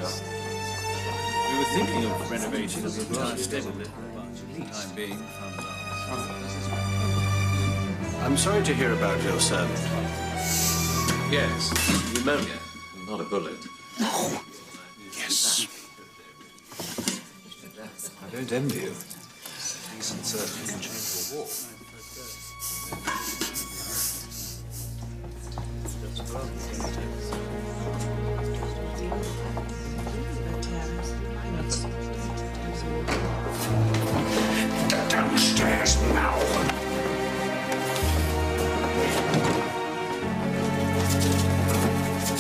We were thinking of renovating the entire stable, but for the time being, funds are. I'm sorry to hear about your servant. Yes, pneumonia, not a bullet. No. Yes. I don't envy you. Decent surgeon can change your walk. Downstairs now.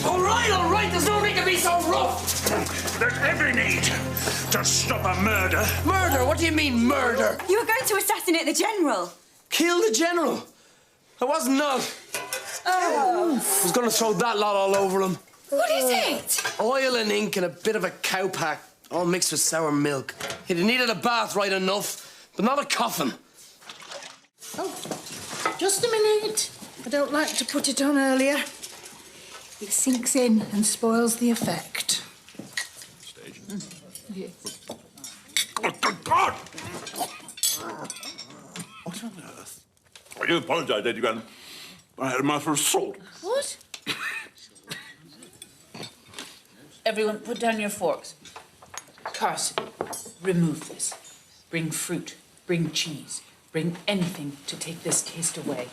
All right, there's no need to be so rough. There's every need to stop a murder. Murder? What do you mean, murder? You were going to assassinate the General. Kill the General? I was not. I was going to throw that lot all over him. What is it? Oil and ink and a bit of a cowpack, all mixed with sour milk. He'd have needed a bath right enough, but not a coffin. Oh, just a minute. I don't like to put it on earlier. It sinks in and spoils the effect. Stage. Yeah. Oh, good God! What on earth? I do apologise, Lady Grant. I had a mouthful of salt. What? Everyone, put down your forks. Carson, remove this. Bring fruit, bring cheese, bring anything to take this taste away.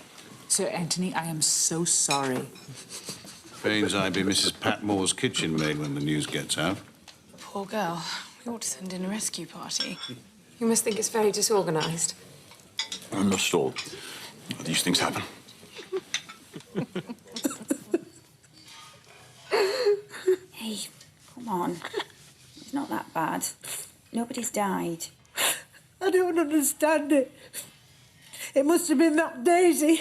Sir Anthony, I am so sorry. Fains I be Mrs. Patmore's kitchen maid when the news gets out. Poor girl. We ought to send in a rescue party. You must think it's very disorganised. Not at all. These things happen. Hey, come on. It's not that bad. Nobody's died. I don't understand it. It must have been that Daisy.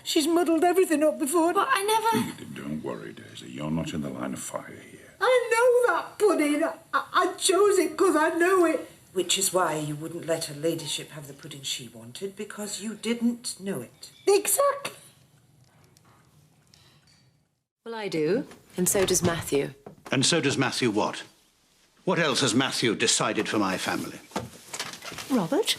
She's muddled everything up before. But I never... Don't worry, Daisy. You're not in the line of fire here. I know that pudding. I chose it because I know it. Which is why you wouldn't let her ladyship have the pudding she wanted, because you didn't know it. Exactly. Well, I do, and so does Matthew. And so does Matthew what? What else has Matthew decided for my family? Robert?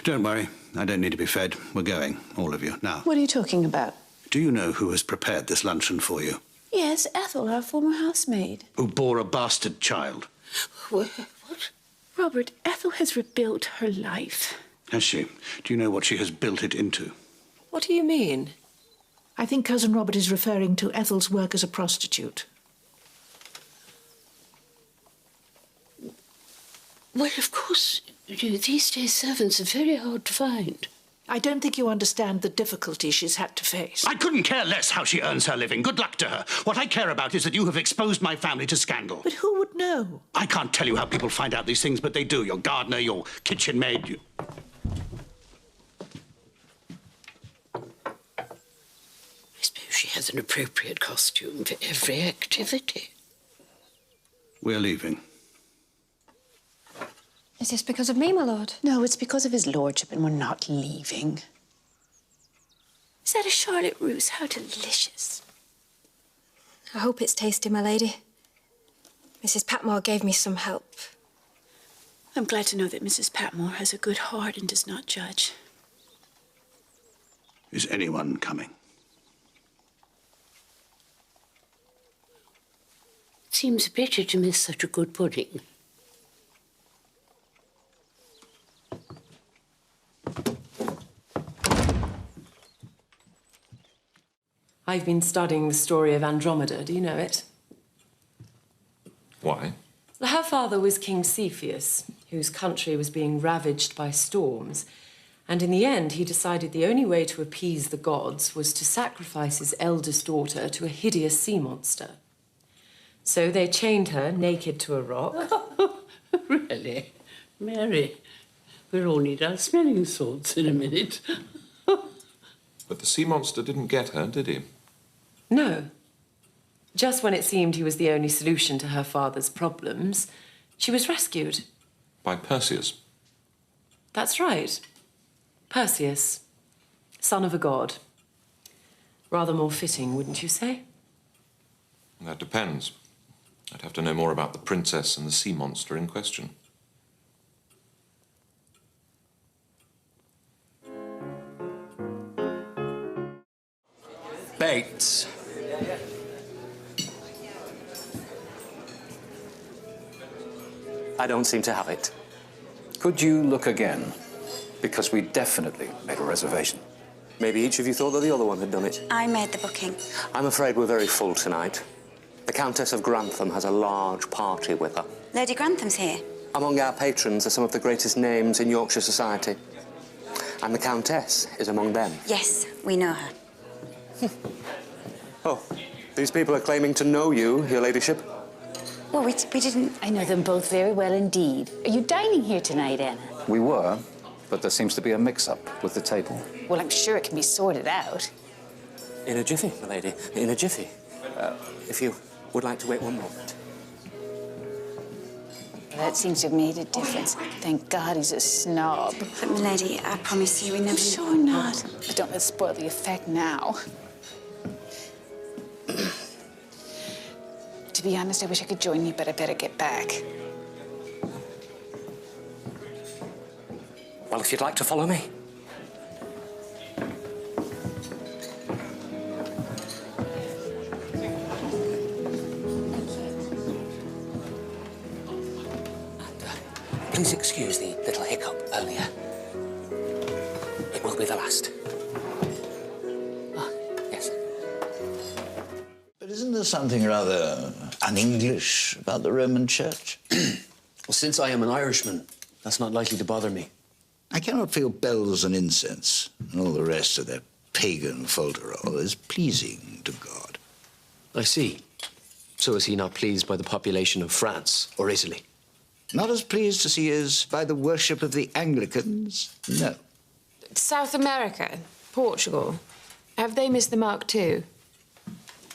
Don't worry. I don't need to be fed. We're going, all of you, now. What are you talking about? Do you know who has prepared this luncheon for you? Yes, Ethel, our former housemaid. Who bore a bastard child? What? Robert, Ethel has rebuilt her life. Has she? Do you know what she has built it into? What do you mean? I think Cousin Robert is referring to Ethel's work as a prostitute. Well, of course, these days servants are very hard to find. I don't think you understand the difficulty she's had to face. I couldn't care less how she earns her living. Good luck to her. What I care about is that you have exposed my family to scandal. But who would know? I can't tell you how people find out these things, but they do. Your gardener, your kitchen maid, I suppose she has an appropriate costume for every activity. We're leaving. Is this because of me, my lord? No, it's because of his lordship, and we're not leaving. Is that a Charlotte Russe? How delicious. I hope it's tasty, my lady. Mrs. Patmore gave me some help. I'm glad to know that Mrs. Patmore has a good heart and does not judge. Is anyone coming? It seems a pity to miss such a good pudding. I've been studying the story of Andromeda. Do you know it? Why? Her father was King Cepheus, whose country was being ravaged by storms. And in the end, he decided the only way to appease the gods was to sacrifice his eldest daughter to a hideous sea monster. So they chained her naked to a rock. Really? Mary, we'll all need our smelling salts in a minute. But the sea monster didn't get her, did he? No. Just when it seemed he was the only solution to her father's problems, she was rescued. By Perseus. That's right. Perseus, son of a god. Rather more fitting, wouldn't you say? That depends. I'd have to know more about the princess and the sea monster in question. Bates. I don't seem to have it. Could you look again? Because we definitely made a reservation. Maybe each of you thought that the other one had done it. I made the booking. I'm afraid we're very full tonight. The Countess of Grantham has a large party with her. Lady Grantham's here. Among our patrons are some of the greatest names in Yorkshire society. And the Countess is among them. Yes, we know her. Oh, these people are claiming to know you, Your Ladyship. Well, we didn't... I know them both very well indeed. Are you dining here tonight, Anna? We were, but there seems to be a mix-up with the table. Well, I'm sure it can be sorted out. In a jiffy, my lady, in a jiffy. If you would like to wait one moment. Well, that seems to have made a difference. Thank God he's a snob. But, my lady, I promise you we never... I'm sure not. But don't let's spoil the effect now. To be honest, I wish I could join you, but I better get back. Well, if you'd like to follow me. Please excuse the little hiccup earlier. It will be the last. Yes. But isn't there something rather un-English about the Roman Church? Well, since I am an Irishman, that's not likely to bother me. I cannot feel bells and incense and all the rest of their pagan folderol as pleasing to God. I see. So is he not pleased by the population of France or Italy? Not as pleased as he is by the worship of the Anglicans, no. South America, Portugal, have they missed the mark too?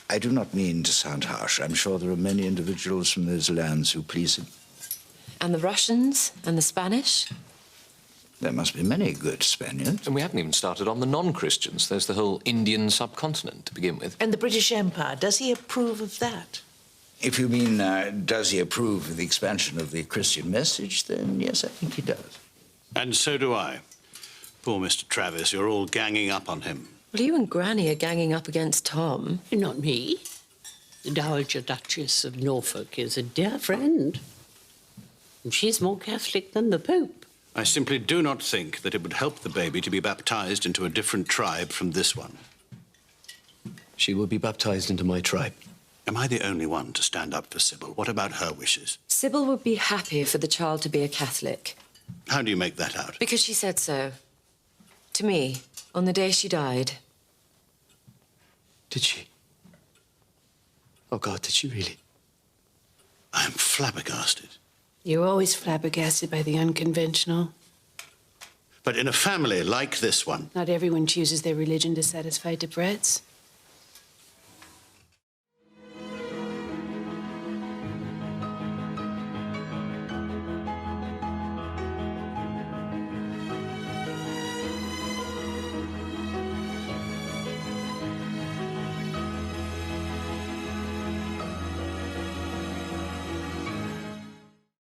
I do not mean to sound harsh. I'm sure there are many individuals from those lands who please him. And the Russians and the Spanish? There must be many good Spaniards. And we haven't even started on the non-Christians. There's the whole Indian subcontinent to begin with. And the British Empire, does he approve of that? If you mean, does he approve of the expansion of the Christian message, then yes, I think he does. And so do I. Poor Mr. Travis, you're all ganging up on him. Well, you and Granny are ganging up against Tom. Not me. The Dowager Duchess of Norfolk is a dear friend. And she's more Catholic than the Pope. I simply do not think that it would help the baby to be baptized into a different tribe from this one. She will be baptized into my tribe. Am I the only one to stand up for Sybil? What about her wishes? Sybil would be happy for the child to be a Catholic. How do you make that out? Because she said so. To me, on the day she died. Did she? Oh, God, did she really? I'm flabbergasted. You're always flabbergasted by the unconventional. But in a family like this one... Not everyone chooses their religion to satisfy debrets.